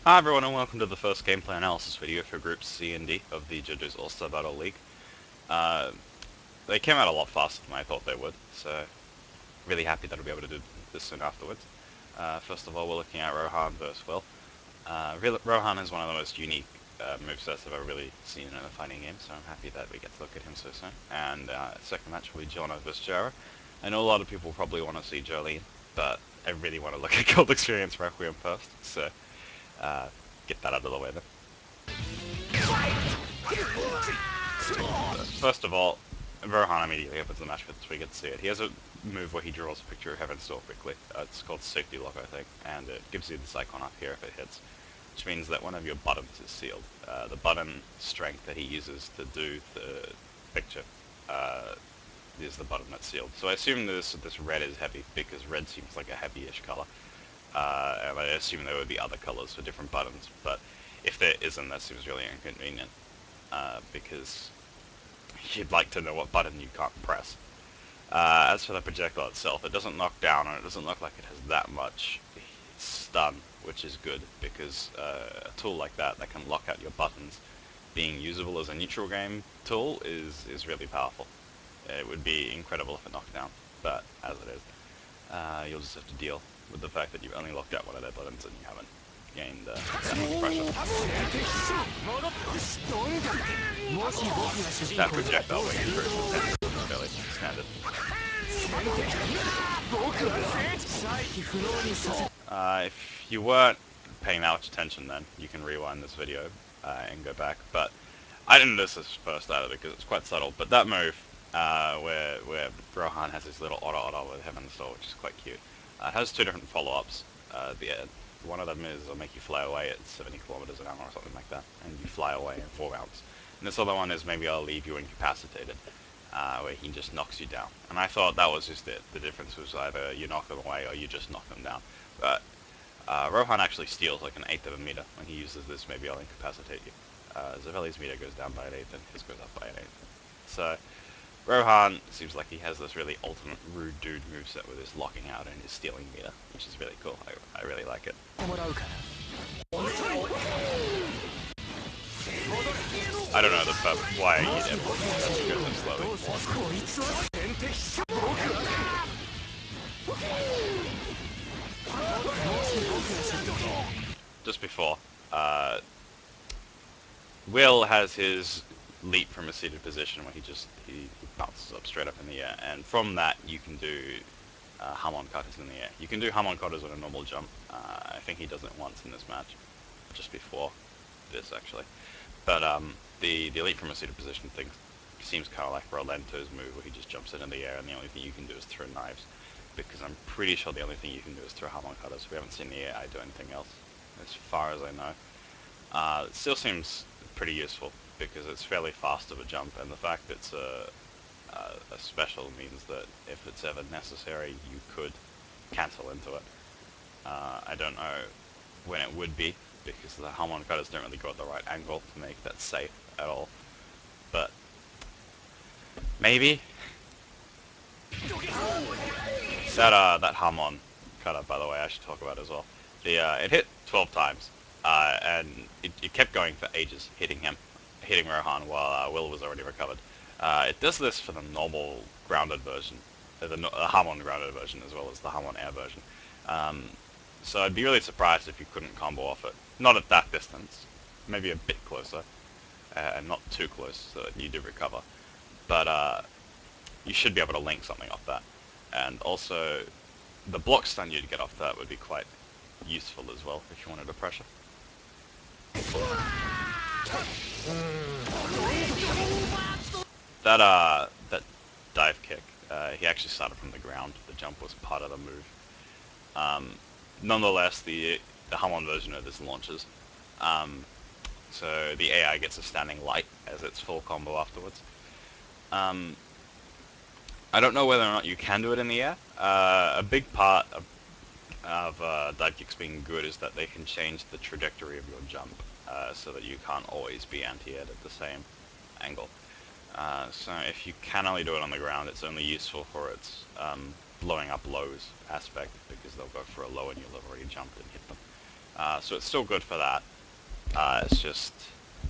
Hi everyone and welcome to the first gameplay analysis video for Groups C and D of the Jojo's All-Star Battle League. Uh, they came out a lot faster than I thought they would, so really happy that I'll be able to do this soon afterwards. First of all, we're looking at Rohan versus Will. Rohan is one of the most unique movesets I've ever really seen in a fighting game, so I'm happy that we get to look at him so soon. And second match will be Giorno versus Gyro. I know a lot of people probably want to see Jolyne, but I really want to look at Gold Experience Requiem first, so uh, get that out of the way then. First of all, Rohan immediately opens the match with us. We get to see it. He has a move where he draws a picture of Heaven Store quickly. It's called Safety Lock, I think, and it gives you this icon up here if it hits, which means that one of your buttons is sealed. The button strength that he uses to do the picture is the button that's sealed. So I assume this red is heavy because red seems like a heavy-ish color, and I assume there would be other colors for different buttons. But if there isn't, that seems really inconvenient because you'd like to know what button you can't press. As for the projectile itself, it doesn't knock down, and it doesn't look like it has that much stun, which is good, because a tool like that can lock out your buttons, being usable as a neutral game tool is really powerful. It would be incredible if it knocked down, but as it is, you'll just have to deal with the fact that you've only locked out one of their buttons and you haven't gained that much pressure. That projectile wing is fairly standard. If you weren't paying that much attention then, you can rewind this video and go back, but I didn't notice this first either because it's quite subtle, but that move where Rohan has his little otter with Heaven's Door, which is quite cute, it has two different follow-ups. One of them is it'll make you fly away at 70 kilometers an hour or something like that, and you fly away in 4 rounds. And this other one is maybe I'll leave you incapacitated, where he just knocks you down. And I thought that was just it. The difference was either you knock them away or you just knock them down. But Rohan actually steals like an eighth of a meter when he uses this maybe I'll incapacitate you. Zeppeli's meter goes down by an eighth and his goes up by an eighth. So Rohan seems like he has this really ultimate rude dude moveset with his locking out and his stealing meter, which is really cool. I really like it. I don't know why you'd ever want to go so slowly. Just before, Will has his leap from a seated position where he bounces up straight up in the air, and from that you can do Hamon cutters in the air. You can do Hamon cutters on a normal jump. I think he does it once in this match, just before this actually. But the leap from a seated position thing seems kind of like Rolento's move where he just jumps into the air and the only thing you can do is throw knives. Because I'm pretty sure the only thing you can do is throw Hamon cutters. We haven't seen the AI do anything else, as far as I know. It still seems pretty useful because it's fairly fast of a jump, and the fact that it's a special means that if it's ever necessary, you could cancel into it. I don't know when it would be, because the Hamon cutters don't really go at the right angle to make that safe at all. But maybe that Hamon cutter, by the way, I should talk about as well. It hit 12 times, and it kept going for ages, hitting Rohan while Will was already recovered. It does this for the normal grounded version, the Hamon grounded version, as well as the Hamon air version. So I'd be really surprised if you couldn't combo off it. Not at that distance, maybe a bit closer, and not too close so that you do recover. But you should be able to link something off that. And also, the block stun you'd get off that would be quite useful as well if you wanted to pressure. That dive kick, he actually started from the ground. The jump was part of the move. Nonetheless, the Hamon version of this launches. So the AI gets a standing light as its full combo afterwards. I don't know whether or not you can do it in the air. A big part of dive kicks being good is that they can change the trajectory of your jump, so that you can't always be anti-aired at the same angle. So if you can only do it on the ground, it's only useful for its blowing up lows aspect, because they'll go for a low and you'll have already jumped and hit them. So it's still good for that. It's just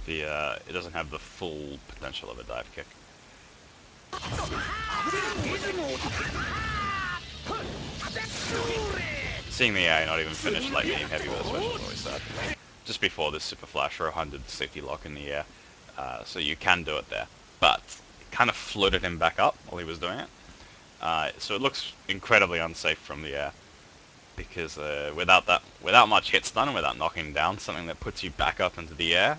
it doesn't have the full potential of a dive kick. Seeing the AI not even finish light medium heavy with a special is always sad. Just before this super flash, Rohan did the safety lock in the air, so you can do it there. But it kind of floated him back up while he was doing it. So it looks incredibly unsafe from the air, because without much hit stun and without knocking down, something that puts you back up into the air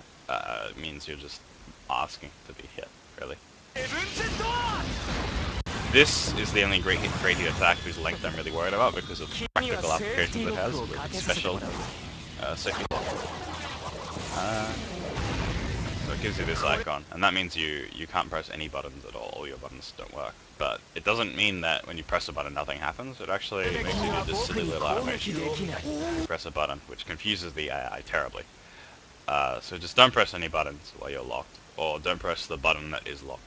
means you're just asking to be hit, really. This is the only great hit attack whose length I'm really worried about because of the practical applications it has with its special safety lock. So it gives you this icon, and that means you can't press any buttons at all your buttons don't work. But it doesn't mean that when you press a button nothing happens. It actually makes you do this silly little animation when you press a button, which confuses the AI terribly. So just don't press any buttons while you're locked, or don't press the button that is locked.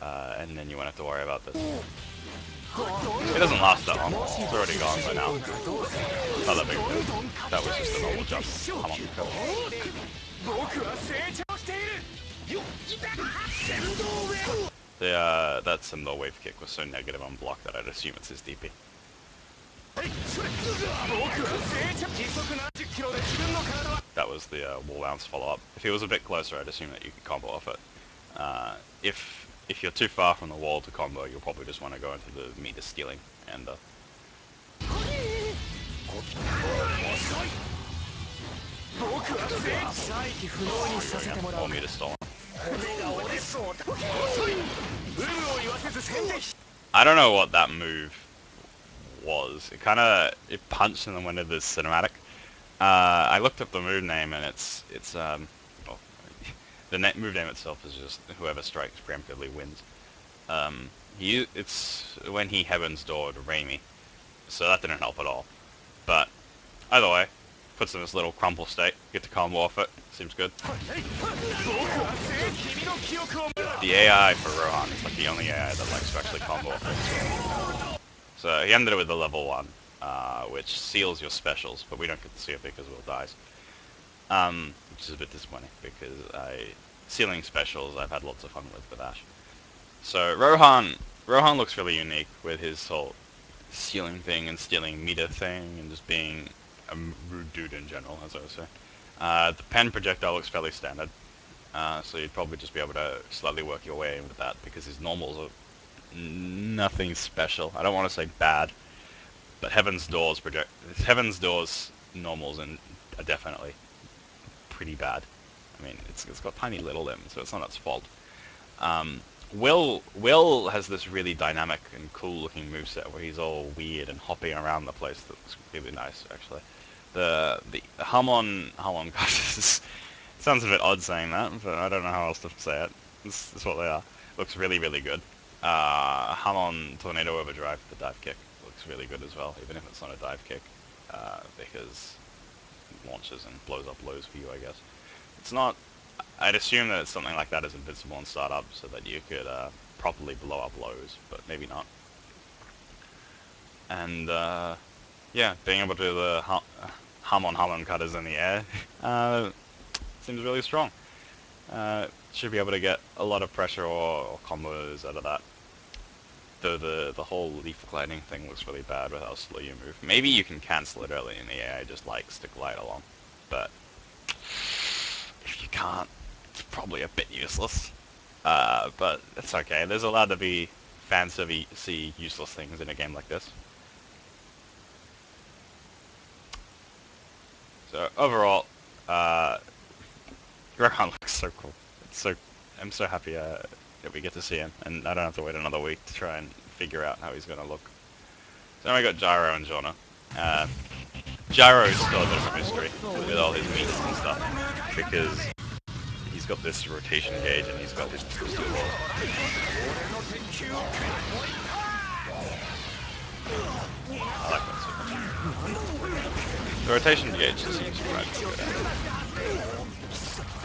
And then you won't have to worry about this. It doesn't last that long. It's already gone by now. Not that big of a deal. That was just a normal jump. Come on, go. That Sendor wave kick was so negative on block that I'd assume it's his DP. That was the wall bounce follow-up. If he was a bit closer, I'd assume that you could combo off it. If you're too far from the wall to combo, you'll probably just want to go into the meter stealing and more meter stolen. I don't know what that move was. It punched and then went into this cinematic. I looked up the move name and it's well, the move name itself is just whoever strikes preemptively wins. It's when he Heaven's Door to Raimi, so that didn't help at all. But either way, puts in this little crumple state. Get to combo off it. Seems good. The AI for Rohan is like the only AI that likes to actually combo off it. So he ended it with the level 1, which seals your specials, but we don't get to see it because Will dies. Which is a bit disappointing, because sealing specials I've had lots of fun with Ash. So Rohan looks really unique with his whole sealing thing and stealing meter thing and just being a rude dude in general, as I was saying. The pen projectile looks fairly standard, so you'd probably just be able to slightly work your way in with that, because his normals are nothing special. I don't want to say bad, but Heaven's Doors normals are definitely pretty bad. I mean, it's got tiny little limbs, so it's not its fault. Will has this really dynamic and cool looking moveset where he's all weird and hopping around the place. That looks really nice, actually. The Hamon it sounds a bit odd saying that, but I don't know how else to say it. This is what they are. Looks really, really good. Hamon Tornado Overdrive, the dive kick, looks really good as well, even if it's not a dive kick, because it launches and blows up lows for you, I guess. It's not... I'd assume that something like that is invincible in startup, so that you could properly blow up lows, but maybe not. And yeah, being able to do the Hamon cutters in the air seems really strong. Should be able to get a lot of pressure or combos out of that. The whole leaf gliding thing looks really bad with how slow you move. Maybe you can cancel it early in the AI, just likes to glide along, but if you can't, it's probably a bit useless. But it's okay. There's allowed to be fan-service useless things in a game like this. So overall, Rohan looks so cool. I'm so happy that we get to see him, and I don't have to wait another week to try and figure out how he's going to look. So then we got Gyro and Giorno. Gyro is still a bit of a mystery with all his meats and stuff, because he's got this rotation gauge and he's got his steel balls. I like that so much. The rotation gauge seems right good at it.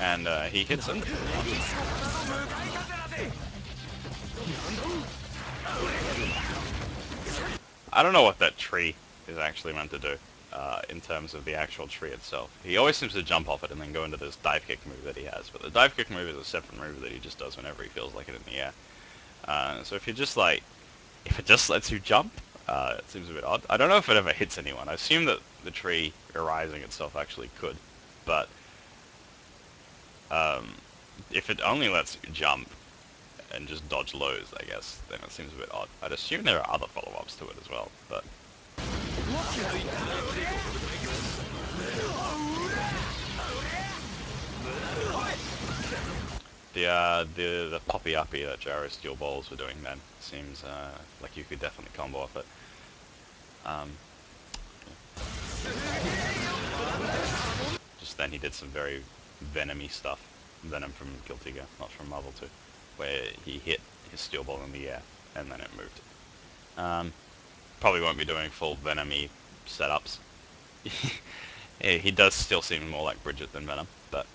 And he hits it. I don't know what that tree is actually meant to do. in terms of the actual tree itself. He always seems to jump off it and then go into this dive kick move that he has, but the dive kick move is a separate move that he just does whenever he feels like it in the air. So if you just like, if it just lets you jump, it seems a bit odd. I don't know if it ever hits anyone. I assume that the tree arising itself actually could, but um, if it only lets you jump and just dodge lows, I guess, then it seems a bit odd. I'd assume there are other follow-ups to it as well, but the poppy uppy that Gyro steel balls were doing then seems like you could definitely combo off it. Um, just then he did some very venomy stuff. Venom from Guilty Gear, not from Marvel 2, where he hit his steel ball in the air and then it moved. Probably won't be doing full venomy setups. He does still seem more like Bridget than Venom, but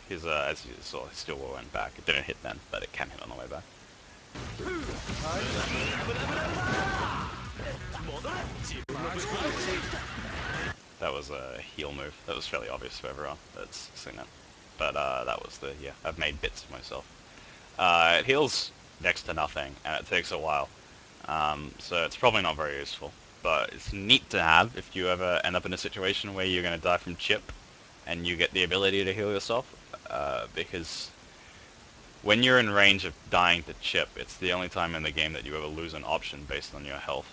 his as you saw, his steel ball went back. It didn't hit then, but it can hit on the way back. That was a heal move. That was fairly obvious for everyone that's seen it. But that was the, yeah, I've made bits of myself. It heals next to nothing, and it takes a while. So it's probably not very useful. But it's neat to have if you ever end up in a situation where you're going to die from chip, and you get the ability to heal yourself. Because when you're in range of dying to chip, it's the only time in the game that you ever lose an option based on your health.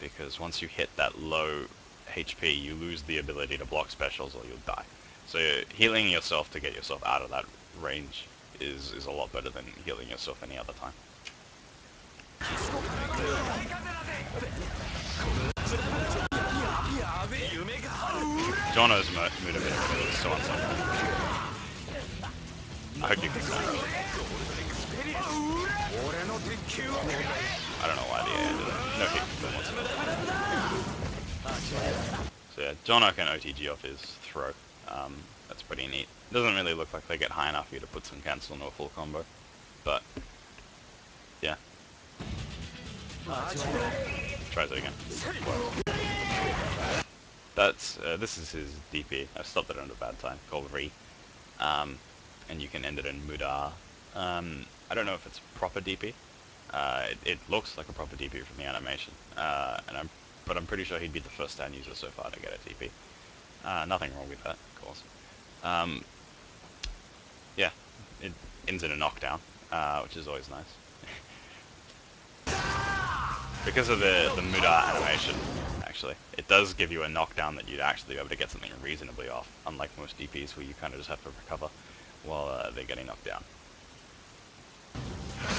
Because once you hit that low HP, you lose the ability to block specials or you'll die. So healing yourself to get yourself out of that range is a lot better than healing yourself any other time. Giorno's mood is so unsuccessful. I hope you can see it. I don't know why the AI did it. No hit confirm whatsoever. So yeah, Giorno can OTG off his throw. That's pretty neat. Doesn't really look like they get high enough for you to put some cancel into a full combo. But, yeah. Tries it again. That's, this is his DP. I stopped it at a bad time, called Re. And you can end it in Mudar. I don't know if it's proper DP. It looks like a proper DP from the animation. But I'm pretty sure he'd be the first stand user so far to get a DP. Nothing wrong with that, of course. Yeah, it ends in a knockdown, which is always nice. Because of the Mudar animation, actually, it does give you a knockdown that you'd actually be able to get something reasonably off, unlike most DPs where you kind of just have to recover while they're getting knocked down.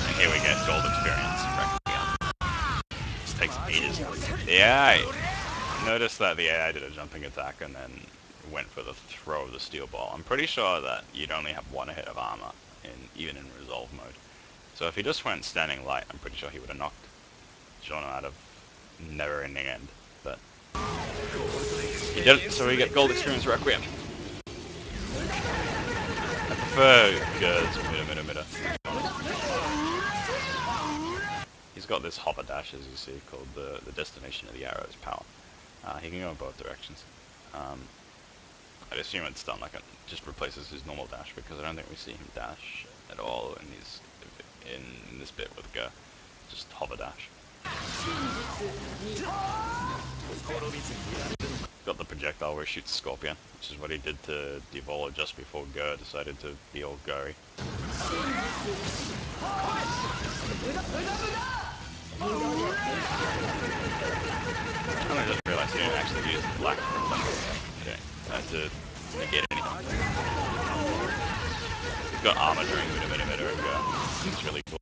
And here we get gold experience. This takes ages. Yeah, I noticed that the AI did a jumping attack and then went for the throw of the steel ball. I'm pretty sure that you'd only have one hit of armor, even in resolve mode. So if he just went standing light, I'm pretty sure he would have knocked Jono out of never-ending end. But he did it, so we get gold experience Requiem. I prefer Gerd's Mida. He's got this hopper dash, as you see, called the destination of the arrow's power. He can go in both directions. I'd assume it's done like it just replaces his normal dash, because I don't think we see him dash at all in this bit with Ger. Just hover dash. Got the projectile where he shoots Scorpion, which is what he did to Devola just before Ger decided to be all Gurry. I just realized he didn't actually use the black to negate anything. He's got armor during Mida and Ger. It's really cool.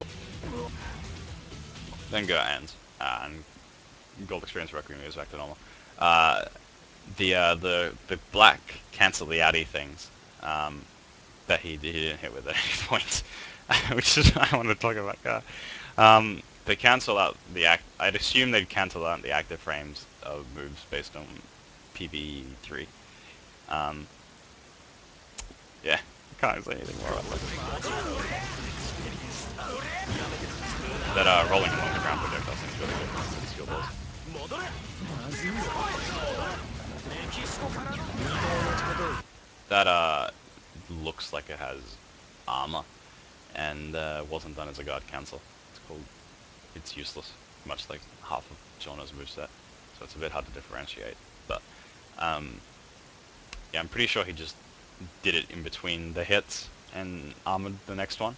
Then Ger ends, and Gold Experience Requiem goes back to normal. The black cancel the outie things that he didn't hit with at any point, which is I want to talk about. They cancel out the I'd assume they'd cancel out the active frames of moves based on PB3. Yeah, can't say anything more about that. That rolling along the ground projectile seems really good for the steel balls. That looks like it has armor, and wasn't done as a guard cancel. It's useless, much like half of Giorno's moveset, so it's a bit hard to differentiate. But yeah, I'm pretty sure he just did it in between the hits and armored the next one.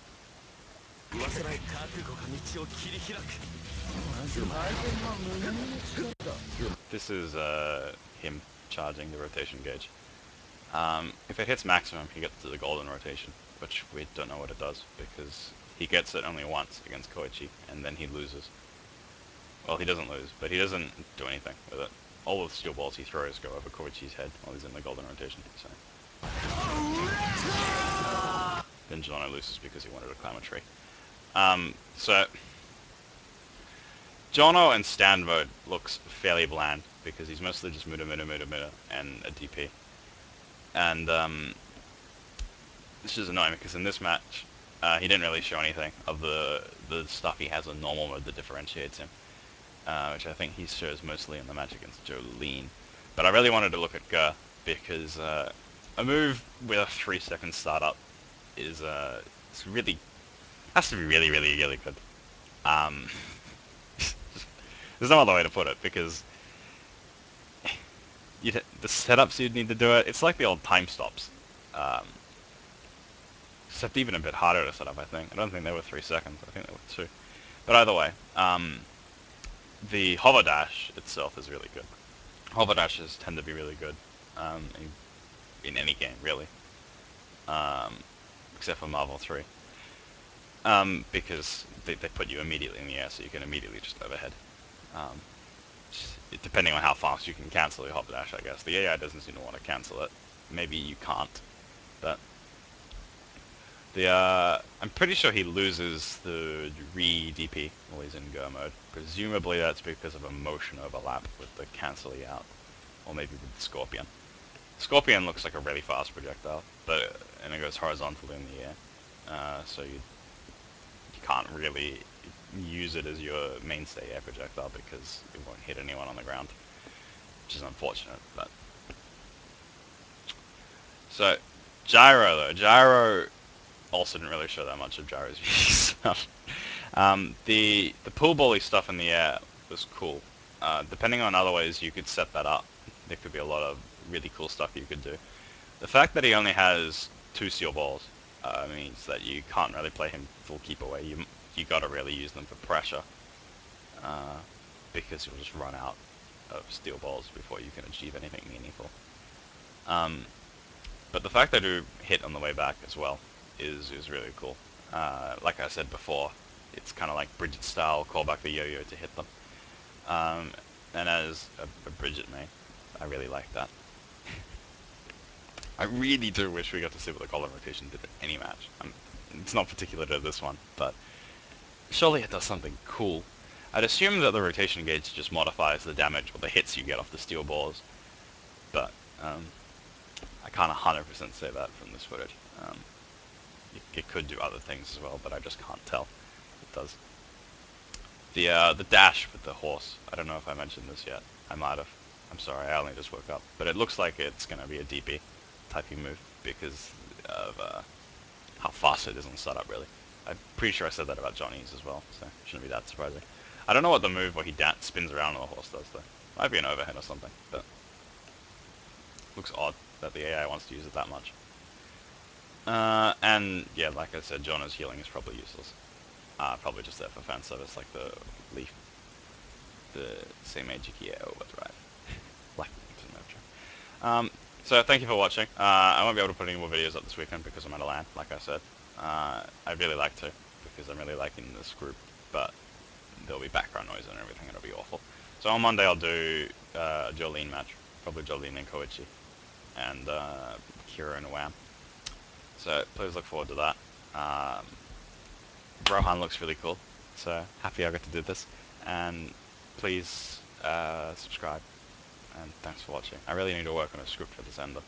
This is him charging the rotation gauge. If it hits maximum, he gets to the golden rotation, which we don't know what it does, because he gets it only once against Koichi, and then he loses. Well, he doesn't lose, but he doesn't do anything with it. All of the steel balls he throws go over Koichi's head while he's in the golden rotation, so... Then Giorno loses because he wanted to climb a tree. So... Giorno in stand mode looks fairly bland, because he's mostly just muda, and a DP. And, this is annoying, because in this match, he didn't really show anything of the stuff he has on normal mode that differentiates him. Which I think he shows mostly in the match against Jolyne. But I really wanted to look at Gyro, because a move with a 3-second startup is it's really has to be really good. There's no other way to put it, because the setups you'd need to do it. It's like the old time stops, except even a bit harder to set up. I think. I don't think they were 3 seconds. I think they were 2. But either way, the hover dash itself is really good. Hover dashes tend to be really good in any game, really, except for Marvel 3, because they put you immediately in the air, so you can immediately just overhead. Depending on how fast you can cancel your hover dash, I guess. The AI doesn't seem to want to cancel it. Maybe you can't, but I'm pretty sure he loses the re-DP while he's in Go mode. Presumably that's because of a motion overlap with the cancel out, or maybe with the Scorpion. Scorpion looks like a really fast projectile, and it goes horizontally in the air, so you can't really use it as your mainstay air projectile because it won't hit anyone on the ground, which is unfortunate. But so Gyro though, Gyro also didn't really show that much of Gyro's stuff. The pool bully stuff in the air was cool. Depending on other ways you could set that up, there could be a lot of really cool stuff you could do. The fact that he only has 2 steel balls means that you can't really play him full keep away. You gotta really use them for pressure, because you'll just run out of steel balls before you can achieve anything meaningful. But the fact that they do hit on the way back as well is really cool. Like I said before, it's kind of like Bridget style, call back the yo-yo to hit them. And as a Bridget main, I really like that. I really do wish we got to see what the golden rotation did in any match. It's not particular to this one, but surely it does something cool. I'd assume that the rotation gauge just modifies the damage or the hits you get off the steel balls, but I can't 100% say that from this footage. It could do other things as well, but I just can't tell. It does. The dash with the horse, I don't know if I mentioned this yet. I might have. I'm sorry, I only just woke up. But it looks like it's going to be a DP typey move because of how fast it is on setup, really. I'm pretty sure I said that about Johnny's as well, so it shouldn't be that surprising. I don't know what the move where he spins around on the horse does, though. Might be an overhead or something, but looks odd that the AI wants to use it that much. And yeah, like I said, Giorno's healing is probably useless. Probably just there for fan service, like the leaf, the same Seimei overdrive. Like so thank you for watching. I won't be able to put any more videos up this weekend because I'm at a LAN, like I said. I'd really like to, because I'm really liking this group, but there'll be background noise and everything, it'll be awful. So on Monday I'll do a Jolyne match, probably Jolyne and Koichi, and Kira and Wham. So please look forward to that. Rohan looks really cool, so happy I got to do this, and please subscribe, and thanks for watching. I really need to work on a script for this ender.